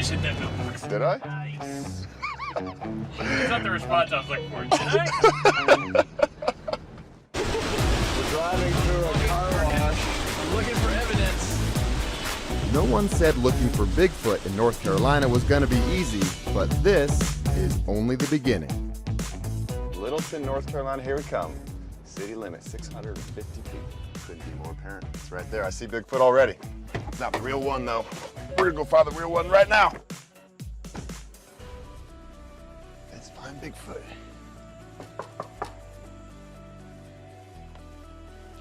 just hit that mailbox. Did I? Nice. That's not the response I was looking for. Did I? We're driving through a car wash. I'm looking for evidence. No one said looking for Bigfoot in North Carolina was going to be easy, but this is only the beginning. Littleton, North Carolina, here we come. City limit, 650 feet. Couldn't be more apparent. It's right there. I see Bigfoot already. Not the real one, though. We're gonna go find the real one right now. Let's find Bigfoot.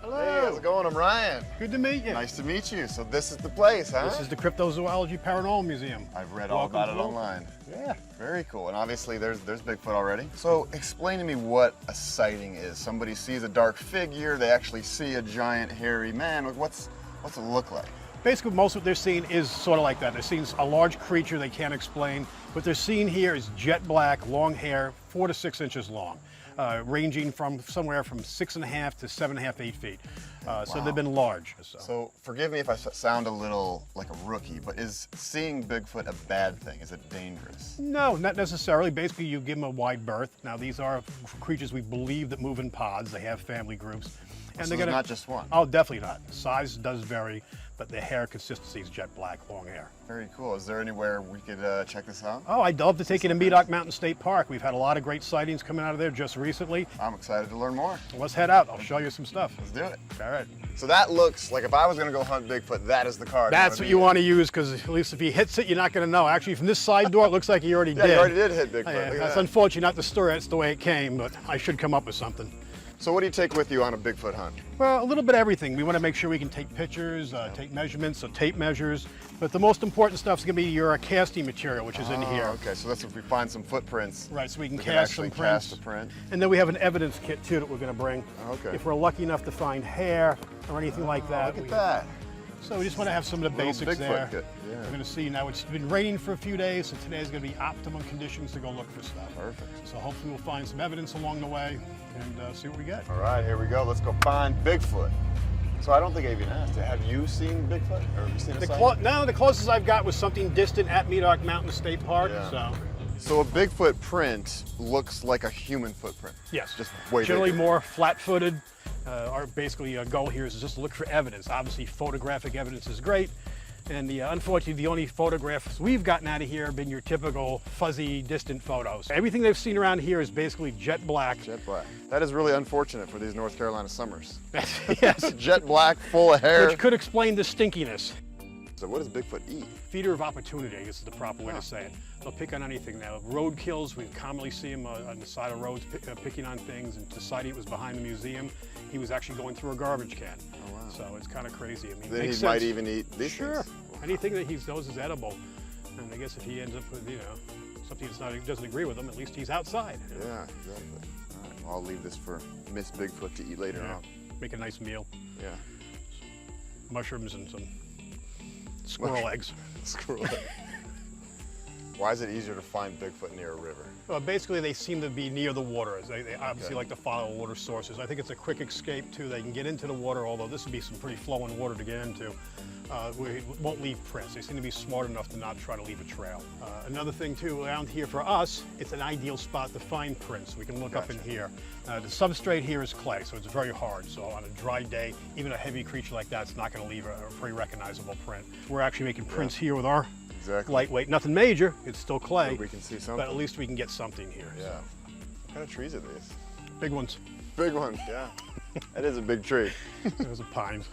Hello. Hey, how's it going? I'm Ryan. Good to meet you. Nice to meet you. So this is the place, huh? This is the Cryptozoology Paranormal Museum. I've read all about it online. Yeah. Very cool. And obviously there's Bigfoot already. So explain to me what a sighting is. Somebody sees a dark figure, they actually see a giant hairy man. What's it look like? Basically, most of what they're seeing is sort of like that. They're seeing a large creature they can't explain. What they're seeing here is jet black, long hair, 4 to 6 inches long, ranging from somewhere from 6.5 to 7.5, 8 feet. So they've been large. So forgive me if I sound a little like a rookie, but is seeing Bigfoot a bad thing? Is it dangerous? No, not necessarily. Basically, you give them a wide berth. Now, these are creatures we believe that move in pods. They have family groups. And so they're not just one? Oh, definitely not. Size does vary, but the hair consistency is jet black, long hair. Very cool. Is there anywhere we could check this out? Oh, I'd love to take you to Medoc Mountain State Park. We've had a lot of great sightings coming out of there just recently. I'm excited to learn more. Let's head out. I'll show you some stuff. Let's do it. All right. So that looks like if I was going to go hunt Bigfoot, that is the card. That's what you want to use, because at least if he hits it, you're not going to know. Actually, from this side door, it looks like he already Yeah, did. he already did hit Bigfoot. Yeah, Look at that's that. unfortunate, not the story. That's the way it came, but I should come up with something. So what do you take with you on a Bigfoot hunt? Well, a little bit of everything. We want to make sure we can take pictures, take measurements, so tape measures. But the most important stuff is going to be your casting material, which is in here. Okay, so that's if we find some footprints. Right, so we can we cast actually some prints. cast a print. And then we have an evidence kit too that we're going to bring. Okay. If we're lucky enough to find hair or anything like that. Look at that. So we just want to have some of the Little basics Bigfoot there. kit, yeah. We're going to see now. It's been raining for a few days, so today is going to be optimum conditions to go look for stuff. Perfect. So hopefully we'll find some evidence along the way and see what we get. All right, here we go. Let's go find Bigfoot. So I don't think I even asked you, have you seen Bigfoot? Or have you seen a sighting? No, the closest I've got was something distant at Medoc Mountain State Park. Yeah. So So a Bigfoot print looks like a human footprint. yes, Just way generally bigger. more flat-footed. Our basically goal here is just to look for evidence. Obviously, photographic evidence is great. And unfortunately, the only photographs we've gotten out of here have been your typical fuzzy, distant photos. Everything they've seen around here is basically jet black. Jet black. That is really unfortunate for these North Carolina summers. Yes, Jet black, full of hair. which could explain the stinkiness. So what does Bigfoot eat? Feeder of opportunity, I guess is the proper way to say it. They'll pick on anything. Now, road kills, we commonly see them on the side of roads picking on things. And to cite it was behind the museum. He was actually going through a garbage can. Oh, wow. So it's kind of crazy. I mean, Then he makes might sense. even eat these Sure. things. Anything that he knows is edible. And I guess if he ends up with, something that doesn't agree with him, at least he's outside. Yeah, exactly. All right, well, I'll leave this for Miss Bigfoot to eat later on. Make a nice meal. Yeah. Mushrooms and some squirrel eggs. Squirrel. Why is it easier to find Bigfoot near a river? Well, basically, they seem to be near the water. They obviously like to follow water sources. I think it's a quick escape, too. They can get into the water, although this would be some pretty flowing water to get into. We won't leave prints. They seem to be smart enough to not try to leave a trail. Another thing, too, around here for us, it's an ideal spot to find prints. We can look up in here. The substrate here is clay, so it's very hard. So on a dry day, even a heavy creature like that's not going to leave a pretty recognizable print. We're actually making prints here with our lightweight. Nothing major. It's still clay. But we can see something. But at least we can get something here. Yeah. What kind of trees are these? Big ones. Big ones, yeah. That is a big tree. Those are pines.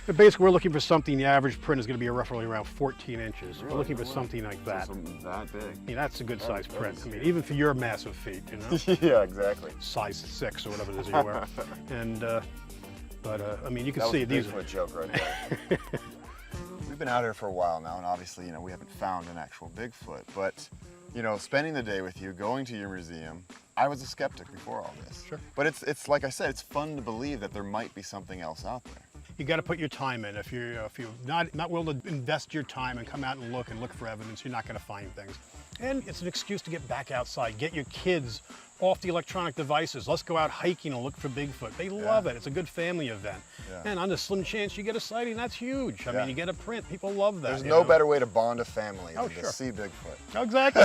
But basically, we're looking for something. The average print is going to be roughly around 14 inches. We're looking for something like that. Something that big. I mean, that's a good size print. I mean, even for your massive feet, Yeah, exactly. size 6 or whatever it is you wear. And, I mean, you can That see was a these. Bigfoot joke right there. We've been out here for a while now, and obviously, we haven't found an actual Bigfoot. But, spending the day with you, going to your museum, I was a skeptic before all this. Sure. But it's like I said, it's fun to believe that there might be something else out there. You got to put your time in. If you're not willing to invest your time and come out and look for evidence, you're not going to find things. And it's an excuse to get back outside, get your kids off the electronic devices. Let's go out hiking and look for Bigfoot. They love it. It's a good family event. Yeah. And on the slim chance you get a sighting, that's huge. I mean, you get a print. People love that. There's you no know? better way to bond a family than sure. to see Bigfoot. Exactly.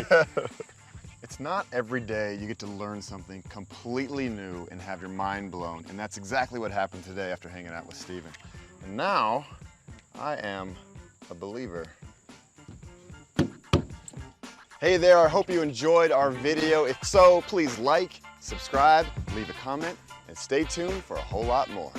It's not every day you get to learn something completely new and have your mind blown, and that's exactly what happened today after hanging out with Steven. And now, I am a believer. Hey there, I hope you enjoyed our video. If so, please like, subscribe, leave a comment, and stay tuned for a whole lot more.